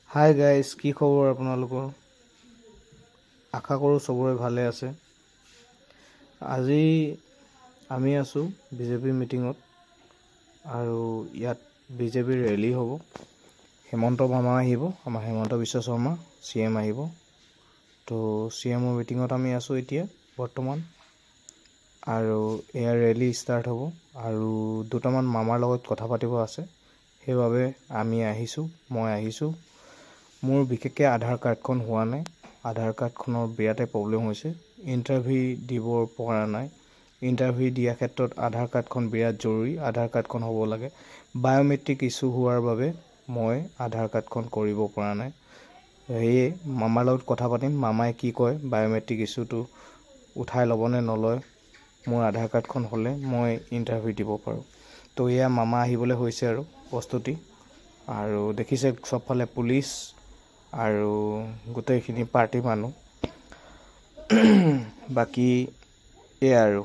Hi guys, কি খবৰ আপোনালোকৰ? আশা কৰোঁ চবৰে ভালে আছে। আজি আমি আছোঁ বিজেপি মিটিঙত আৰু ইয়াত বিজেপিৰ ৰেলী হ'ব। হেমন্ত মামা আহিব, আমাৰ হেমন্ত বিশ্ব শৰ্মা CM আহিব। তো CMৰ মিটিঙত আমি আছোঁ এতিয়া বৰ্তমান, আৰু এয়া ৰেলী ষ্টাৰ্ট হ'ব আৰু দুটামান মামাৰ লগত কথা পাতিব আছে, সেইবাবে মই আহিছোঁ। মোৰ বিশেষকৈ আধাৰ কাৰ্ডখন হোৱা নাই। আধাৰ কাৰ্ডখনৰ বিৰাটেই প্ৰব্লেম হৈছে। ইণ্টাৰভিউ দিব পৰা নাই। ইণ্টাৰভিউ দিয়াৰ ক্ষেত্ৰত আধাৰ কাৰ্ডখন বিৰাট জৰুৰী। আধাৰ কাৰ্ডখন হ'ব লাগে। বায়'মেট্ৰিক ইছ্যু হোৱাৰ বাবে মই আধাৰ কাৰ্ডখন কৰিব পৰা নাই। সেয়ে মামাৰ লগত কথা পাতিম, মামাই কি কয়, বায়'মেট্ৰিক ইছ্যুটো উঠাই ল'ব নে নলয়। মোৰ আধাৰ কাৰ্ডখন হ'লে মই ইণ্টাৰভিউ দিব পাৰোঁ। তো এয়া মামা আহিবলৈ হৈছে আৰু প্ৰস্তুতি, আৰু দেখিছে চবফালে পুলিচ আৰু গোটেইখিনি পাৰ্টি মানুহ। বাকী এয়া আৰু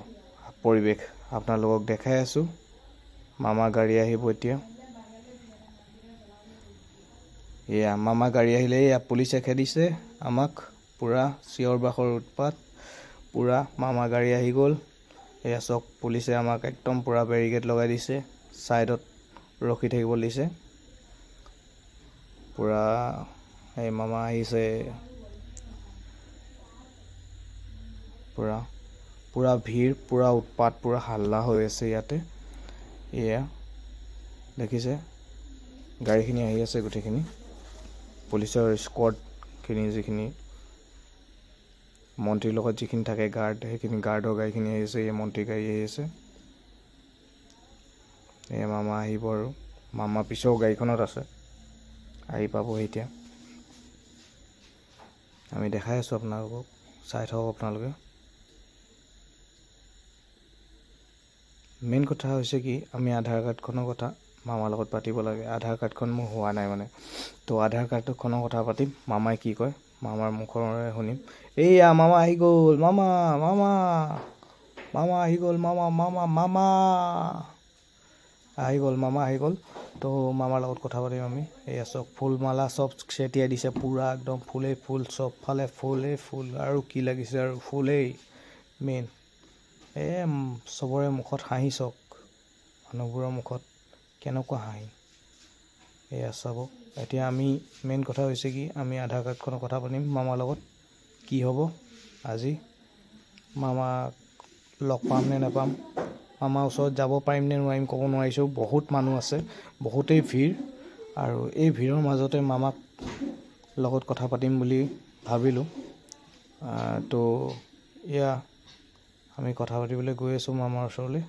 পৰিৱেশ আপোনালোকক দেখাই আছোঁ। মামা গাড়ী আহিব এতিয়া। এয়া মামা গাড়ী আহিলে, এয়া পুলিচে খেদিছে আমাক, পূৰা চিঞৰ বাখৰ উৎপাত, পূৰা মামা গাড়ী আহি গ'ল। এয়া চব পুলিচে আমাক একদম পূৰা বেৰিকেড লগাই দিছে, ছাইডত ৰখি থাকিব দিছে। পূৰা এই মামা আহিছে, পূৰা ভিৰ, পূৰা উৎপাত, পূৰা হাল্লা হৈ আছে ইয়াতে। এয়া দেখিছে গাড়ীখিনি আহি আছে, গোটেইখিনি পুলিচৰ স্কোৱাডখিনি, যিখিনি মন্ত্ৰীৰ লগত যিখিনি থাকে গাৰ্ড, সেইখিনি গাৰ্ডৰ গাড়ীখিনি আহি আছে। এই মন্ত্ৰী গাড়ী আহি আছে। এই মামা আহিব আৰু মামা পিছৰ গাড়ীখনত আছে, আহি পাবহি এতিয়া। আমি দেখাই আছোঁ আপোনালোকক, চাই থাকক আপোনালোকে। মেইন কথা হৈছে কি, আমি আধাৰ কাৰ্ডখনৰ কথা মামাৰ লগত পাতিব লাগে। আধাৰ কাৰ্ডখন মোৰ হোৱা নাই মানে, তো আধাৰ কাৰ্ডখনৰ কথা পাতিম। মামাই কি কয়, মামাৰ মুখৰে শুনিম। এইয়া মামা আহি গ'ল, মামা মামা মামা আহি গ'ল, মামা মামা মামা আহি গ'ল, মামা আহি গ'ল। তো মামাৰ লগত কথা পাতিম আমি। এয়া চব ফুল মালা চব ছেটিয়াই দিছে, পূৰা একদম ফুলেই ফুল, চবফালে ফুলেই ফুল, আৰু কি লাগিছে আৰু ফুলেই মেইন। চবৰে মুখত হাঁহি, চাওক মানুহবোৰৰ মুখত কেনেকুৱা হাঁহি। এয়া চাব। এতিয়া আমি মেইন কথা হৈছে কি, আমি আধাৰ কাৰ্ডখনৰ কথা পাতিম মামাৰ লগত। কি হ'ব আজি, মামাক লগ পাম নে নাপাম, মামাৰ ওচৰত যাব পাৰিম নে নোৱাৰিম ক'ব নোৱাৰিছোঁ। বহুত মানুহ আছে, বহুতেই ভিৰ, আৰু এই ভিৰৰ মাজতে মামাক লগত কথা পাতিম বুলি ভাবিলোঁ। তো এয়া আমি কথা পাতিবলৈ গৈ আছোঁ মামাৰ ওচৰলৈ।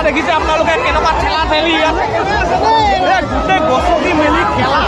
দেখিছে আপোনালোকে কেনেকুৱা ঠেলা ঠেলি ইয়াত গোটেই গছকি মেলি খেলা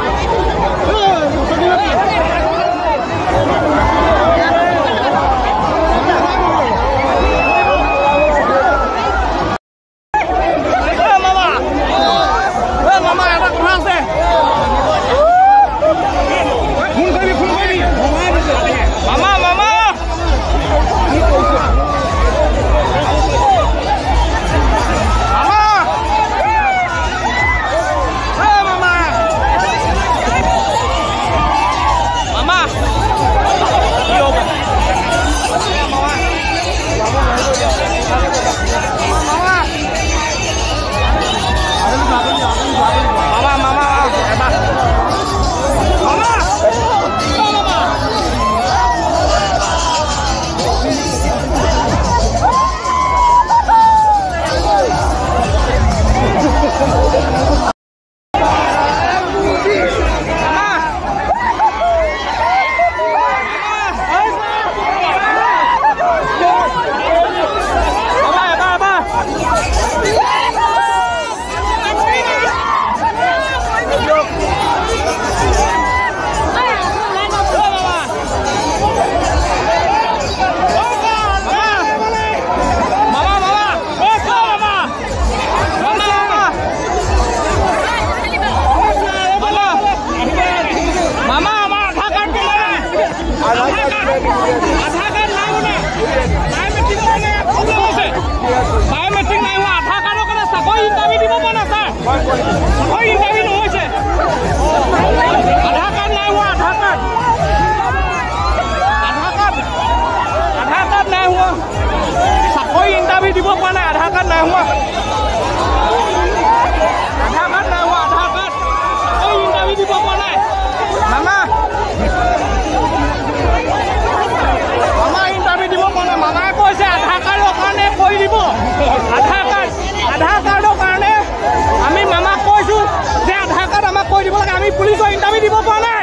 পুলিচৰ ইণ্টাৰভিউ দিব পৰা নাই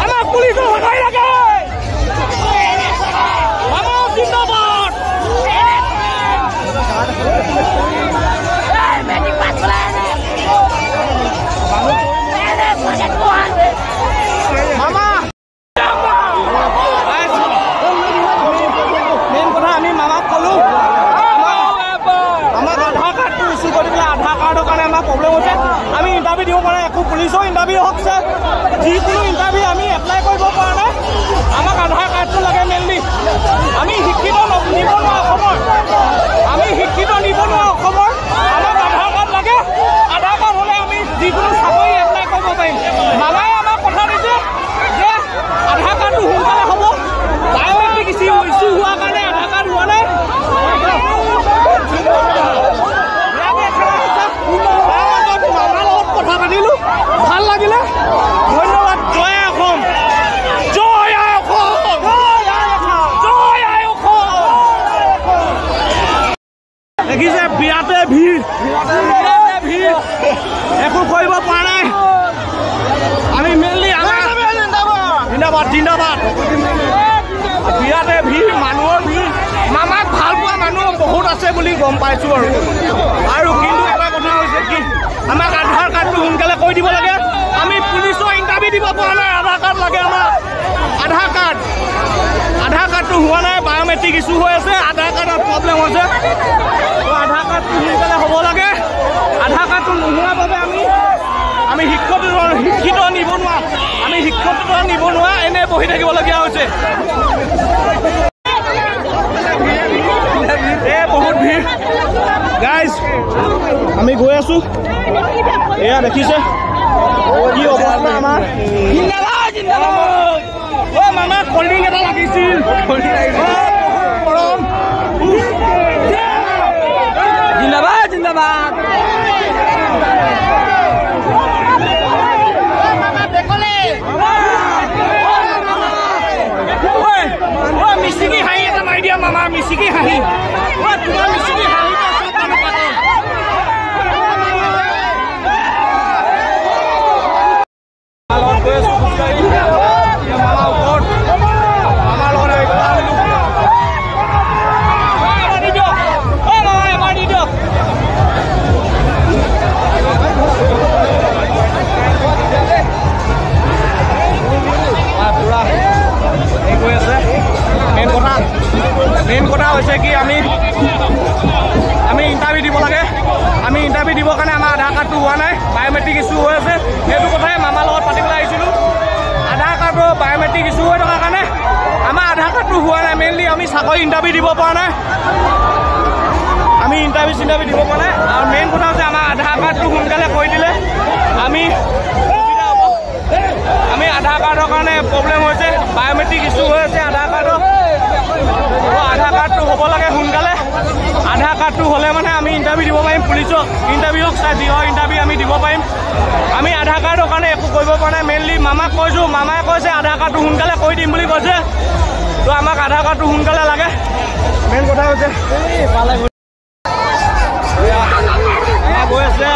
আমাক পুলিচৰ সহায় লাগে আমাক জিন্দাবাদ মেট্ৰিক পাছ কৰাই মামা মেইন কথা আমি মামাক ক'লো আমাক আধাৰ কাৰ্ডটো ইছ্যু কৰি পেলাই আধাৰ কাৰ্ডৰ কাৰণে আমাৰ প্ৰব্লেম হৈছে আমি ইণ্টাৰভিউ দিব পৰা নাই একো পুলিচৰ ইণ্টাৰভিউ হওক যিকোনো ইণ্টাৰভিউ আমি এপ্লাই কৰিব পৰা নাই আমাক আধাৰ কাৰ্ডটো লাগে মেইনলি আমি শিক্ষিত নিবনুৱা অসমৰ আমাক আধাৰ কাৰ্ড লাগে আধাৰ কাৰ্ড হ'লে আমি যিকোনো চাকৰি এপ্লাই কৰিব পাৰিম মামাই আমাক কথা দিছে যে আধাৰ কাৰ্ডটো সোনকালে হ'ব বায়'মেট্ৰিক ইছ্যু হোৱাৰ কাৰণে আধাৰ কাৰ্ড হোৱা নাই মামাৰ লগত কথা পাতিলোঁ ভাল লাগিলে ধন্যবাদ জয় অসম জয় আই অসম জয় আই অসম দেখিছে বিৰাটে ভিৰ একো কৰিব পৰা নাই আমি মেইনলি জিন্দাবাদ বিৰাটে ভিৰ মানুহৰ ভিৰ মামাক ভাল পোৱা মানুহ বহুত আছে বুলি গম পাইছোঁ আৰু কিন্তু এটা কথা হৈছে কি আমাক আধাৰ কাৰ্ডটো সোনকালে কৰি দিব লাগে আমি পুলিচৰ ইণ্টাৰভিউ দিব পৰা নাই আধাৰ কাৰ্ড লাগে আমাক আধাৰ কাৰ্ডটো হোৱা নাই বায়'মেট্ৰিক ইছ্যু হৈ আছে আধাৰ কাৰ্ডৰ প্ৰব্লেম হৈছে আধাৰ কাৰ্ডটো সোনকালে হ'ব লাগে আধাৰ কাৰ্ডটো নোহোৱাৰ বাবে আমি শিক্ষিত নিবনুৱা এনে বহি থাকিবলগীয়া হৈছে বহুত ভিৰ গাইজ আমি গৈ আছো এয়া দেখিছে কি অৱস্থা আমাৰ মামা কল্ড ড্ৰিংক এটা লাগিছিল জিন্দাবাদ মিচিকি হাঁহি এটা মাৰি দিয়া মামা মিচিকি হাঁহি তোমাৰ মিচিকি হাঁহি বায়োমেট্ৰিক ইছ্যু হৈ আছে সেইটো কথাই মামাৰ লগত পাতিবলৈ আহিছিলোঁ আধাৰ কাৰ্ডৰ বায়োমেট্ৰিক ইছ্যু হৈ থকাৰ কাৰণে আমাৰ আধাৰ কাৰ্ডটো হোৱা নাই মেইনলি আমি চাকৰি ইণ্টাৰভিউ দিব পৰা নাই আমি ইণ্টাৰভিউ দিব পৰা নাই আৰু মেইন কথা হৈছে আমাৰ আধাৰ কাৰ্ডটো সোনকালে কৰি দিলে আমি আধাৰ কাৰ্ডৰ কাৰণে প্ৰব্লেম হৈছে বায়োমেট্ৰিক ইছ্যু হৈ আছে আধাৰ কাৰ্ডটো হ'ব লাগে সোনকালে আধাৰ কাৰ্ডটো হ'লে মানে আমি ইণ্টাৰভিউ দিব পাৰিম পুলিচক ইণ্টাৰভিউক চাই যিহৰ ইণ্টাৰভিউ আমি দিব পাৰিম আমি আধাৰ কাৰ্ডৰ কাৰণে একো কৰিব পৰা নাই মেইনলি মামাক কৈছোঁ মামাই কৈছে আধাৰ কাৰ্ডটো সোনকালে কৰি দিম বুলি কৈছে তো আমাক আধাৰ কাৰ্ডটো সোনকালে লাগে মেইন কথা হৈছে গৈ আছে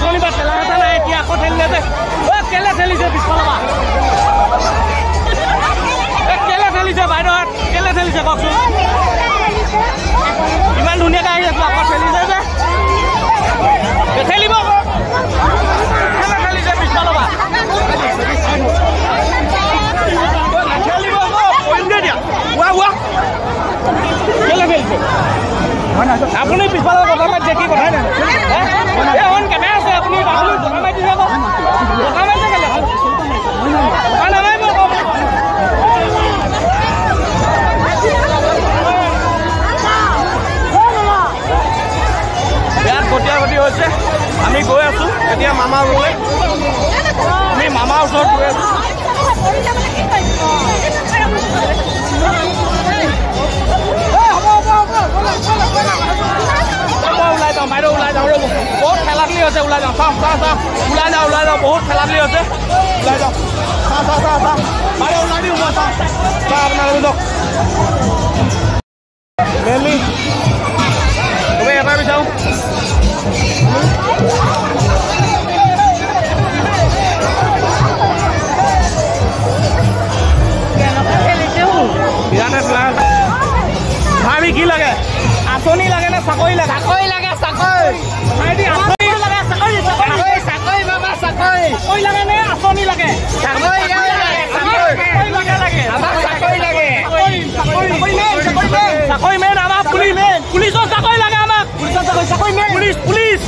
শনিবাৰ ঠেলা হেঁচা নাই এতিয়া আকৌ ঠেলিলে যে কেলে ঠেলিছে পিছফালৰ পৰা কেলে ঠেলিছে বাইদেউহঁত কেলে ঠেলিছে কওকচোন ইমান ধুনীয়াকৈ আহি আছো আকৌ ঠেলিছে যে ঠেলিব কেলে ঠেলিছে পিছফালৰ পৰা ঠেলিব পৰিমগৈ দিয়া বোৱা কেলে ঠেলিছে আপুনি পিছফালৰ কথা মাতিছে কি কথাই নাই কেনে আছে আপুনি কথা মাতিছে কথা মাতিছে কেলে নামাৰিব বেয়াত গতিয়া গতি হৈছে আমি গৈ আছো এতিয়া মামাৰ ওচৰলৈ আমি মামাৰ ওচৰত গৈ আছো ওলাই যাওঁ বাইদেউ ওলাই যাওঁ ৰ'ব বহুত ঠেলাঠেলি হৈছে ওলাই যাওঁ চাওঁ ওলাই যাওঁ বহুত ঠেলাঠেলি হৈছে ওলাই যাওঁ চাওঁ বাইদেউ ওলাই দিওঁ মই চাওঁ আপোনালোকে যাওক মেইনলি তুমি এটা বিচাৰোঁ ভাবি কি লাগে আঁচনি লাগে নে চাকৰি লাগে চাকৰি লাগে নে আঁচনি লাগে চাকৰি মেইন আমাক পুলিচৰ চাকৰি লাগে আমাক পুলিচ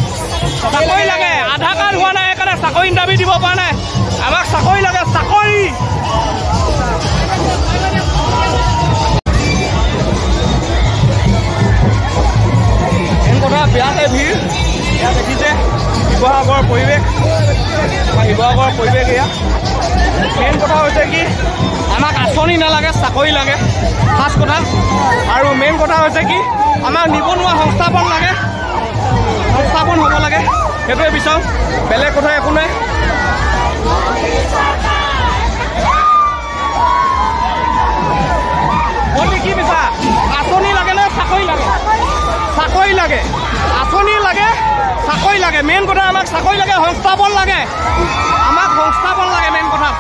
চাকৰি লাগে আধাৰ কাৰ্ড হোৱা নাই সেইকাৰণে চাকৰি ইণ্টাৰভিউ দিব পৰা নাই আমাক চাকৰি লাগে চাকৰি বিয়াতে ভিৰ এয়া দেখিছে শিৱসাগৰৰ পৰিৱেশ এয়া মেইন কথা হৈছে কি আমাক আঁচনি নালাগে চাকৰি লাগে ফাৰ্ষ্ট কথা আৰু মেইন কথা হৈছে কি আমাক নিবনুৱা সংস্থাপন লাগে সংস্থাপন হ'ব লাগে সেইটোৱে বিচাৰোঁ বেলেগ কথা একো নাই মই কি বিচাৰা আঁচনি লাগে নে চাকৰি লাগে আঁচনি লাগে চাকৰি লাগে মেইন কথা আমাক চাকৰি লাগে সংস্থাপন লাগে আমাক সংস্থাপন লাগে মেইন কথা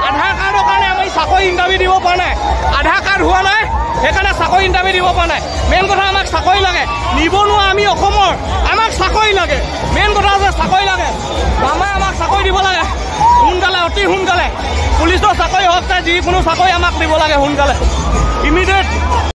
আধাৰ কাৰ্ডৰ কাৰণে আমি চাকৰি ইণ্টাৰভিউ দিব পৰা নাই আধাৰ কাৰ্ড হোৱা নাই সেইকাৰণে চাকৰি ইণ্টাৰভিউ দিব পৰা নাই মেইন কথা আমাক চাকৰি লাগে নিবনুৱা আমি অসমৰ আমাক চাকৰি লাগে মেইন কথা হৈছে চাকৰি লাগে মামাই আমাক চাকৰি দিব লাগে সোনকালে অতি সোনকালে পুলিচৰ চাকৰি হওক যিকোনো চাকৰি আমাক দিব লাগে সোনকালে ইমিডিয়েট